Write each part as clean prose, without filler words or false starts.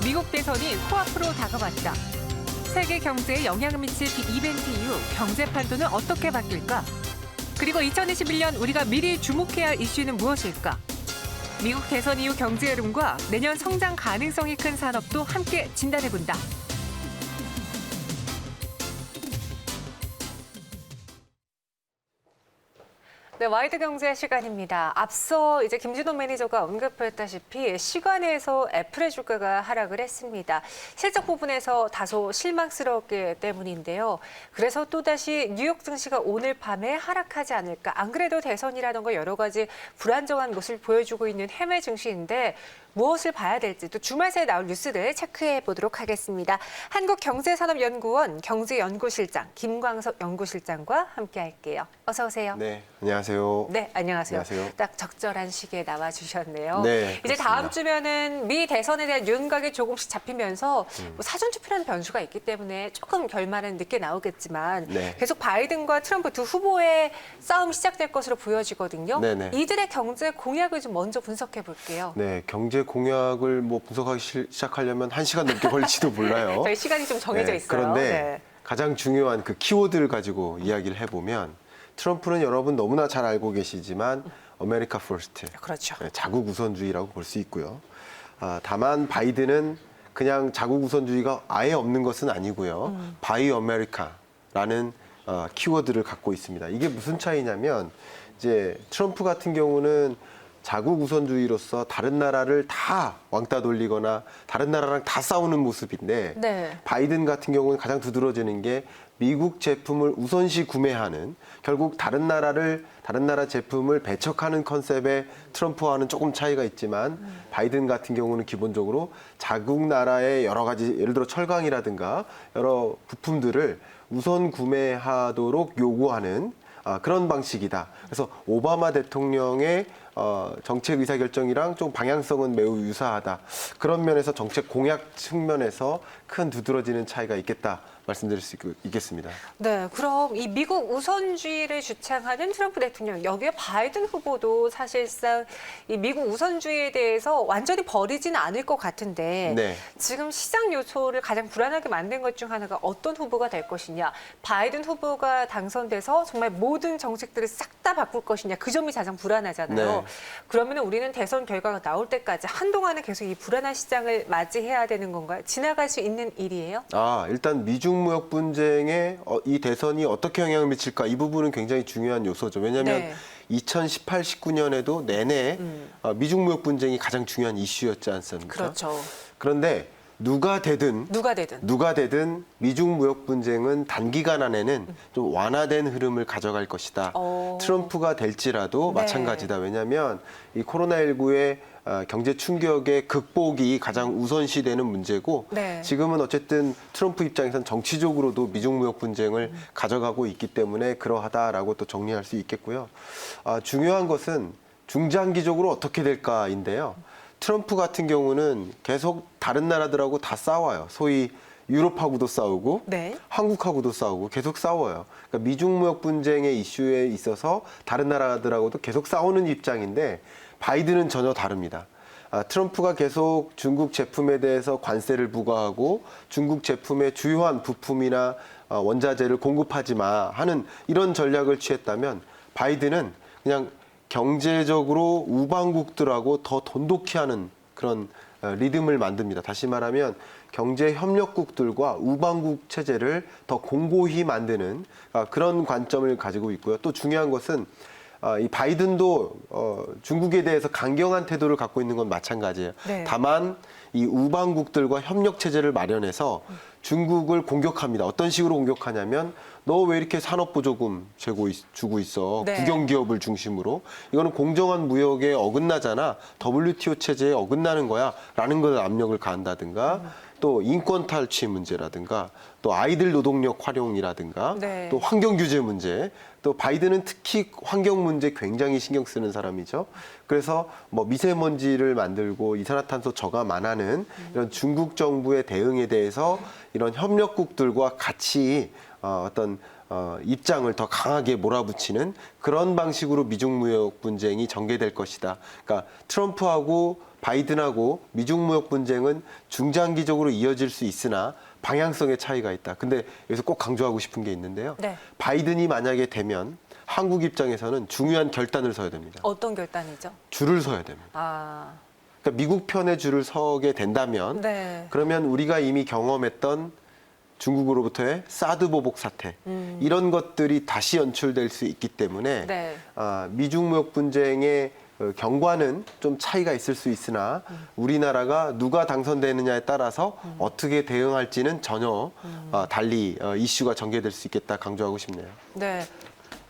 미국 대선이 코앞으로 다가왔다. 세계 경제에 영향을 미칠 이벤트 이후 경제 판도는 어떻게 바뀔까? 그리고 2021년 우리가 미리 주목해야 할 이슈는 무엇일까? 미국 대선 이후 경제 흐름과 내년 성장 가능성이 큰 산업도 함께 진단해본다. 네, 와이드 경제 시간입니다. 앞서 이제 김준호 매니저가 언급했다시피 시간에서 애플의 주가가 하락을 했습니다. 실적 부분에서 다소 실망스럽기 때문인데요. 그래서 또다시 뉴욕 증시가 오늘 밤에 하락하지 않을까. 안 그래도 대선이라던가 여러 가지 불안정한 모습을 보여주고 있는 해외 증시인데 무엇을 봐야 될지 또 주말 새에 나올 뉴스를 체크해 보도록 하겠습니다. 한국경제산업연구원 경제연구실장 김광석 연구실장과 함께할게요. 어서 오세요. 네, 안녕하세요. 네, 안녕하세요. 안녕하세요. 딱 적절한 시기에 나와 주셨네요. 네, 이제 그렇습니다. 다음 주면은 미 대선에 대한 윤곽이 조금씩 잡히면서 뭐 사전 투표라는 변수가 있기 때문에 조금 결말은 늦게 나오겠지만 네. 계속 바이든과 트럼프 두 후보의 싸움이 시작될 것으로 보여지거든요. 네네. 이들의 경제 공약을 좀 먼저 분석해 볼게요. 네, 경제 공약을 분석하기 시작하려면 1시간 넘게 걸릴지도 몰라요. 저희 시간이 좀 정해져 네, 있어요. 그런데 네. 가장 중요한 그 키워드를 가지고 이야기를 해보면 트럼프는 여러분 너무나 잘 알고 계시지만 아메리카 퍼스트, 그렇죠. 자국 우선주의라고 볼 수 있고요. 다만 바이든은 그냥 자국 우선주의가 아예 없는 것은 아니고요. 바이 아메리카라는 키워드를 갖고 있습니다. 이게 무슨 차이냐면 이제 트럼프 같은 경우는 자국 우선주의로서 다른 나라를 다 왕따 돌리거나 다른 나라랑 다 싸우는 모습인데 네. 바이든 같은 경우는 가장 두드러지는 게 미국 제품을 우선시 구매하는 결국 다른 나라 제품을 배척하는 컨셉의 트럼프와는 조금 차이가 있지만 바이든 같은 경우는 기본적으로 자국 나라의 여러 가지 예를 들어 철강이라든가 여러 부품들을 우선 구매하도록 요구하는 그런 방식이다. 그래서 오바마 대통령의 정책 의사결정이랑 좀 방향성은 매우 유사하다. 그런 면에서 정책 공약 측면에서 큰 두드러지는 차이가 있겠다. 말씀드릴 수 있겠습니다. 네, 그럼 이 미국 우선주의를 주창하는 트럼프 대통령, 여기에 바이든 후보도 사실상 이 미국 우선주의에 대해서 완전히 버리지는 않을 것 같은데 네. 지금 시장 요소를 가장 불안하게 만든 것 중 하나가 어떤 후보가 될 것이냐. 바이든 후보가 당선돼서 정말 모든 정책들을 싹 다 바꿀 것이냐. 그 점이 가장 불안하잖아요. 네. 그러면 우리는 대선 결과가 나올 때까지 한동안은 계속 이 불안한 시장을 맞이해야 되는 건가요? 지나갈 수 있는 일이에요? 일단 미중 무역 분쟁에 이 대선이 어떻게 영향을 미칠까 이 부분은 굉장히 중요한 요소죠. 왜냐하면 네. 2018, 19년에도 내내 미중 무역 분쟁이 가장 중요한 이슈였지 않습니까? 그렇죠. 그런데 누가 되든 미중 무역 분쟁은 단기간 안에는 좀 완화된 흐름을 가져갈 것이다. 트럼프가 될지라도 네. 마찬가지다. 왜냐하면 이 코로나19의 경제 충격의 극복이 가장 우선시되는 문제고 네. 지금은 어쨌든 트럼프 입장에서는 정치적으로도 미중 무역 분쟁을 가져가고 있기 때문에 그러하다라고 또 정리할 수 있겠고요. 중요한 것은 중장기적으로 어떻게 될까인데요. 트럼프 같은 경우는 계속 다른 나라들하고 다 싸워요. 소위 유럽하고도 싸우고 네. 한국하고도 싸우고 계속 싸워요. 그러니까 미중 무역 분쟁의 이슈에 있어서 다른 나라들하고도 계속 싸우는 입장인데 바이든은 전혀 다릅니다. 트럼프가 계속 중국 제품에 대해서 관세를 부과하고 중국 제품의 주요한 부품이나 원자재를 공급하지 마 하는 이런 전략을 취했다면 바이든은 그냥 경제적으로 우방국들하고 더 돈독히 하는 그런 리듬을 만듭니다. 다시 말하면 경제 협력국들과 우방국 체제를 더 공고히 만드는 그런 관점을 가지고 있고요. 또 중요한 것은 이 바이든도 중국에 대해서 강경한 태도를 갖고 있는 건 마찬가지예요. 네. 다만 이 우방국들과 협력 체제를 마련해서 중국을 공격합니다. 어떤 식으로 공격하냐면 너 왜 이렇게 산업보조금 주고 있어? 네. 국영기업을 중심으로. 이거는 공정한 무역에 어긋나잖아. WTO 체제에 어긋나는 거야. 라는 걸 압력을 가한다든가 또 인권 탈취 문제라든가 또 아이들 노동력 활용이라든가 네. 또 환경 규제 문제 또 바이든은 특히 환경 문제 굉장히 신경 쓰는 사람이죠. 그래서 뭐 미세먼지를 만들고 이산화탄소 저감 안 하는 이런 중국 정부의 대응에 대해서 이런 협력국들과 같이 어떤 입장을 더 강하게 몰아붙이는 그런 방식으로 미중 무역 분쟁이 전개될 것이다. 그러니까 트럼프하고 바이든하고 미중 무역 분쟁은 중장기적으로 이어질 수 있으나 방향성의 차이가 있다. 근데 여기서 꼭 강조하고 싶은 게 있는데요. 네. 바이든이 만약에 되면 한국 입장에서는 중요한 결단을 서야 됩니다. 어떤 결단이죠? 줄을 서야 됩니다. 아, 그러니까 미국 편에 줄을 서게 된다면 네. 그러면 우리가 이미 경험했던 중국으로부터의 사드 보복 사태 이런 것들이 다시 연출될 수 있기 때문에 네. 미중 무역 분쟁의 경과는 좀 차이가 있을 수 있으나 우리나라가 누가 당선되느냐에 따라서 어떻게 대응할지는 전혀 달리 이슈가 전개될 수 있겠다 강조하고 싶네요. 네.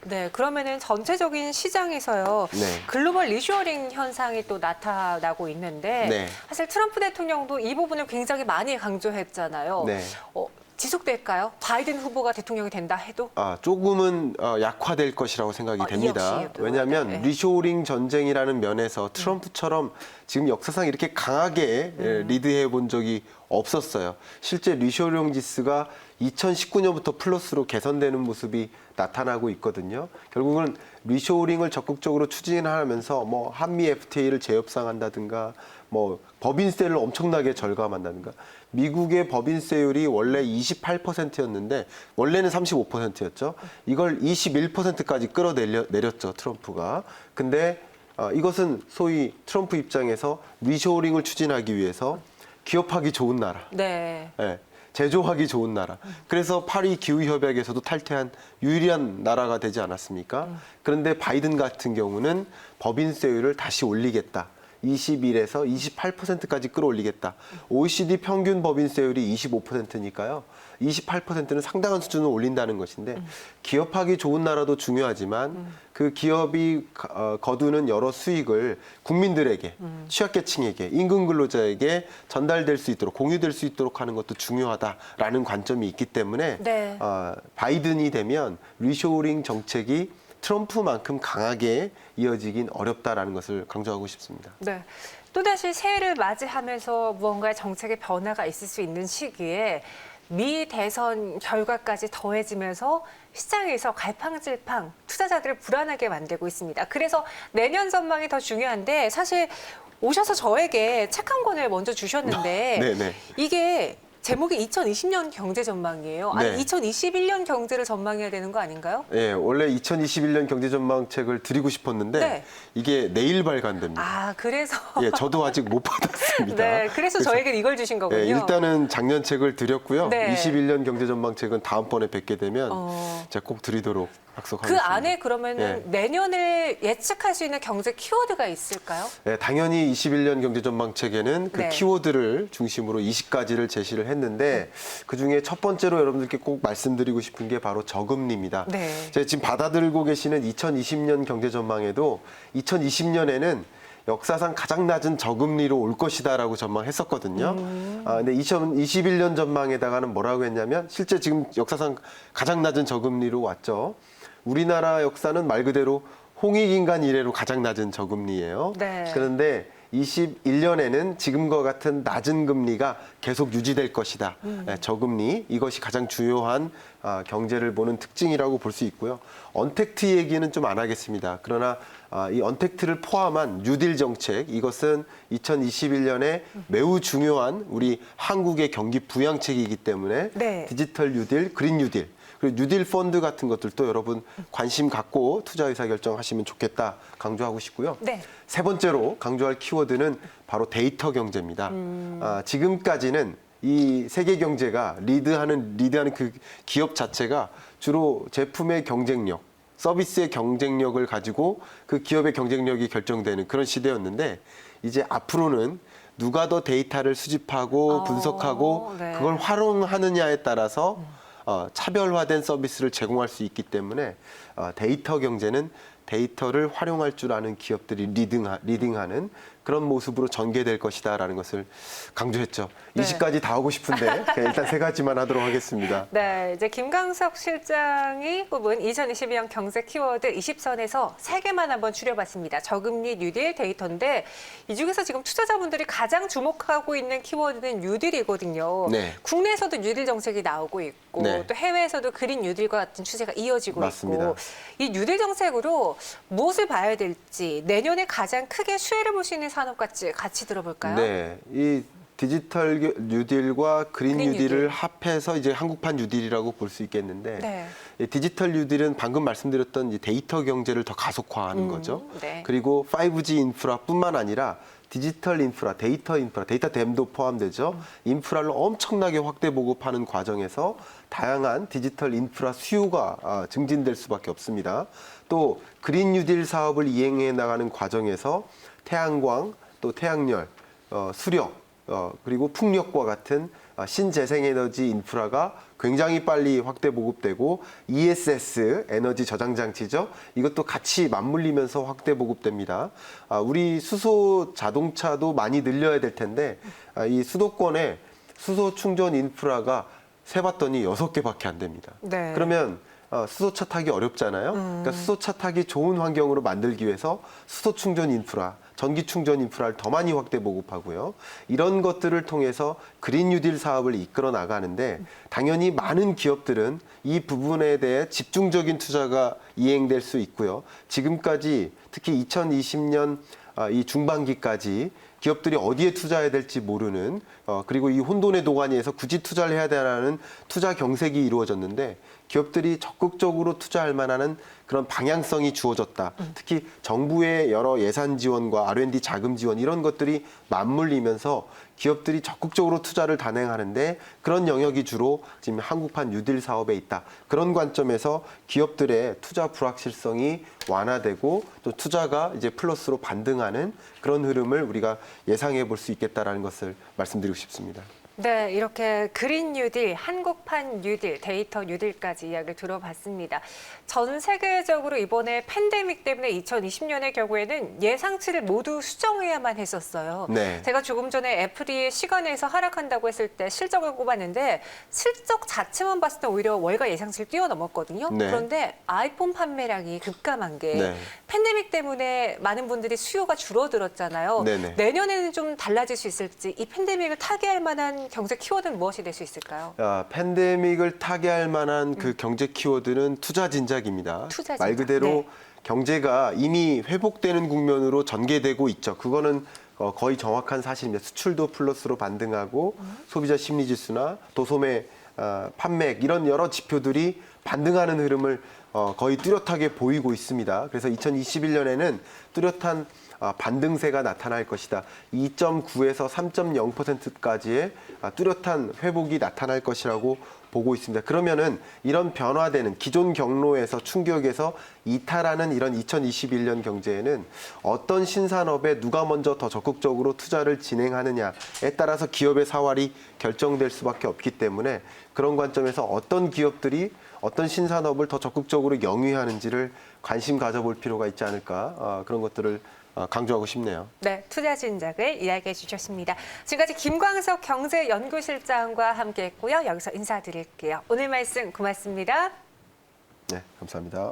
네, 그러면은 전체적인 시장에서요. 네. 글로벌 리쇼어링 현상이 또 나타나고 있는데 네. 사실 트럼프 대통령도 이 부분을 굉장히 많이 강조했잖아요. 네. 지속될까요? 바이든 후보가 대통령이 된다 해도? 조금은 약화될 것이라고 생각이 이 됩니다. 역시도, 왜냐하면 네. 리쇼링 전쟁이라는 면에서 트럼프처럼 지금 역사상 이렇게 강하게 리드해 본 적이 없었어요. 실제 리쇼링 지수가 2019년부터 플러스로 개선되는 모습이 나타나고 있거든요. 결국은 리쇼링을 적극적으로 추진하면서 뭐 한미 FTA를 재협상한다든가 뭐 법인세를 엄청나게 절감한다든가 미국의 법인세율이 원래 28%였는데 원래는 35%였죠. 이걸 21%까지 끌어내렸죠, 트럼프가. 근데 이것은 소위 트럼프 입장에서 리쇼링을 추진하기 위해서 기업하기 좋은 나라. 네. 네, 제조하기 좋은 나라. 그래서 파리 기후협약에서도 탈퇴한 유일한 나라가 되지 않았습니까? 그런데 바이든 같은 경우는 법인세율을 다시 올리겠다. 21에서 28%까지 끌어올리겠다. OECD 평균 법인세율이 25%니까요. 28%는 상당한 수준을 올린다는 것인데 기업하기 좋은 나라도 중요하지만 그 기업이 거두는 여러 수익을 국민들에게, 취약계층에게, 임금 근로자에게 전달될 수 있도록, 공유될 수 있도록 하는 것도 중요하다라는 관점이 있기 때문에 네. 바이든이 되면 리쇼링 정책이 트럼프만큼 강하게 이어지긴 어렵다라는 것을 강조하고 싶습니다. 네. 또다시 새해를 맞이하면서 무언가의 정책의 변화가 있을 수 있는 시기에 미 대선 결과까지 더해지면서 시장에서 갈팡질팡 투자자들을 불안하게 만들고 있습니다. 그래서 내년 전망이 더 중요한데 사실 오셔서 저에게 책 한 권을 먼저 주셨는데 네네. 이게 제목이 2020년 경제 전망이에요. 아니, 네. 2021년 경제를 전망해야 되는 거 아닌가요? 예, 원래 2021년 경제 전망 책을 드리고 싶었는데 네. 이게 내일 발간됩니다. 아, 그래서. 예, 저도 아직 못 받았습니다. 네, 그래서 저에게 이걸 주신 거군요. 예, 일단은 작년 책을 드렸고요. 네. 21년 경제 전망 책은 다음번에 뵙게 되면 어. 제가 꼭 드리도록 그 약속하겠습니다. 안에 그러면은 내년을 예측할 수 있는 경제 키워드가 있을까요? 네, 당연히 21년 경제 전망 책에는 그 네. 키워드를 중심으로 20가지를 제시를 했는데 그중에 첫 번째로 여러분들께 꼭 말씀드리고 싶은 게 바로 저금리입니다. 네. 제가 지금 받아들고 계시는 2020년 경제 전망에도 2020년에는 역사상 가장 낮은 저금리로 올 것이다라고 전망했었거든요. 근데 2021년 전망에다가는 뭐라고 했냐면 실제 지금 역사상 가장 낮은 저금리로 왔죠. 우리나라 역사는 말 그대로 홍익인간 이래로 가장 낮은 저금리예요. 네. 그런데 21년에는 지금과 같은 낮은 금리가 계속 유지될 것이다. 네, 저금리 이것이 가장 중요한 경제를 보는 특징이라고 볼 수 있고요. 언택트 얘기는 좀 안 하겠습니다. 그러나 이 언택트를 포함한 뉴딜 정책 이것은 2021년에 매우 중요한 우리 한국의 경기 부양책이기 때문에 네. 디지털 뉴딜, 그린 뉴딜 그리고 뉴딜 펀드 같은 것들도 여러분 관심 갖고 투자 의사 결정하시면 좋겠다 강조하고 싶고요. 네. 세 번째로 강조할 키워드는 바로 데이터 경제입니다. 지금까지는 이 세계 경제가 리드하는 그 기업 자체가 주로 제품의 경쟁력, 서비스의 경쟁력을 가지고 그 기업의 경쟁력이 결정되는 그런 시대였는데 이제 앞으로는 누가 더 데이터를 수집하고 분석하고 네. 그걸 활용하느냐에 따라서 차별화된 서비스를 제공할 수 있기 때문에 데이터 경제는 데이터를 활용할 줄 아는 기업들이 리딩하는 그런 모습으로 전개될 것이다라는 것을 강조했죠. 네. 20가지 다 하고 싶은데 그냥 일단 세 가지만 하도록 하겠습니다. 네, 이제 김광석 실장이 꼽은 2022년 경제 키워드 20선에서 3개만 한번 추려봤습니다. 저금리, 뉴딜, 데이터인데 이 중에서 지금 투자자분들이 가장 주목하고 있는 키워드는 뉴딜이거든요. 네. 국내에서도 뉴딜 정책이 나오고 있고 네. 또 해외에서도 그린 뉴딜과 같은 추세가 이어지고 맞습니다. 있고 이 뉴딜 정책으로 무엇을 봐야 될지 내년에 가장 크게 수혜를 볼 수 있는 산업같이 같이 들어볼까요? 네, 이 디지털 뉴딜과 그린 그린 뉴딜을 뉴딜. 합해서 이제 한국판 뉴딜이라고 볼 수 있겠는데 네. 이 디지털 뉴딜은 방금 말씀드렸던 이 데이터 경제를 더 가속화하는 거죠. 네. 그리고 5G 인프라뿐만 아니라 디지털 인프라, 데이터 댐도 포함되죠. 인프라를 엄청나게 확대 보급하는 과정에서 다양한 디지털 인프라 수요가 증진될 수밖에 없습니다. 또 그린 뉴딜 사업을 이행해 나가는 과정에서 태양광, 또 태양열, 수력, 그리고 풍력과 같은 신재생에너지 인프라가 굉장히 빨리 확대 보급되고 ESS 에너지 저장 장치죠. 이것도 같이 맞물리면서 확대 보급됩니다. 우리 수소 자동차도 많이 늘려야 될 텐데 이 수도권에 수소 충전 인프라가 세봤더니 6개밖에 안 됩니다. 네. 그러면 수소차 타기 어렵잖아요. 그러니까 수소차 타기 좋은 환경으로 만들기 위해서 수소 충전 인프라, 전기 충전 인프라를 더 많이 확대 보급하고요. 이런 것들을 통해서 그린 뉴딜 사업을 이끌어 나가는데 당연히 많은 기업들은 이 부분에 대해 집중적인 투자가 이행될 수 있고요. 지금까지 특히 2020년 이 중반기까지 기업들이 어디에 투자해야 될지 모르는 그리고 이 혼돈의 도가니에서 굳이 투자를 해야 되라는 투자 경색이 이루어졌는데 기업들이 적극적으로 투자할 만한 그런 방향성이 주어졌다. 특히 정부의 여러 예산 지원과 R&D 자금 지원 이런 것들이 맞물리면서 기업들이 적극적으로 투자를 단행하는데 그런 영역이 주로 지금 한국판 뉴딜 사업에 있다. 그런 관점에서 기업들의 투자 불확실성이 완화되고 또 투자가 이제 플러스로 반등하는 그런 흐름을 우리가 예상해 볼 수 있겠다라는 것을 말씀드리고 싶습니다. 네, 이렇게 그린 뉴딜, 한국판 뉴딜, 데이터 뉴딜까지 이야기를 들어봤습니다. 전 세계적으로 이번에 팬데믹 때문에 2020년의 경우에는 예상치를 모두 수정해야만 했었어요. 네. 제가 조금 전에 애플이 시간에서 하락한다고 했을 때 실적을 꼽았는데 실적 자체만 봤을 때 오히려 월가 예상치를 뛰어넘었거든요. 네. 그런데 아이폰 판매량이 급감한 게 네. 팬데믹 때문에 많은 분들이 수요가 줄어들었잖아요. 네네. 내년에는 좀 달라질 수 있을지 이 팬데믹을 타개할 만한 경제 키워드는 무엇이 될 수 있을까요? 팬데믹을 타개할 만한 그 경제 키워드는 투자 진작입니다. 투자 말 진작. 그대로 네. 경제가 이미 회복되는 국면으로 전개되고 있죠. 그거는 거의 정확한 사실입니다. 수출도 플러스로 반등하고 소비자 심리 지수나 도소매 판매 이런 여러 지표들이 반등하는 흐름을 거의 뚜렷하게 보이고 있습니다. 그래서 2021년에는 뚜렷한 반등세가 나타날 것이다. 2.9에서 3.0%까지의 뚜렷한 회복이 나타날 것이라고 보고 있습니다. 그러면은 이런 변화되는 기존 경로에서 충격에서 이탈하는 이런 2021년 경제에는 어떤 신산업에 누가 먼저 더 적극적으로 투자를 진행하느냐에 따라서 기업의 사활이 결정될 수밖에 없기 때문에 그런 관점에서 어떤 기업들이 어떤 신산업을 더 적극적으로 영위하는지를 관심 가져볼 필요가 있지 않을까 그런 것들을 강조하고 싶네요. 네, 투자 진작을 이야기해 주셨습니다. 지금까지 김광석 경제연구실장과 함께했고요. 여기서 인사드릴게요. 오늘 말씀 고맙습니다. 네, 감사합니다.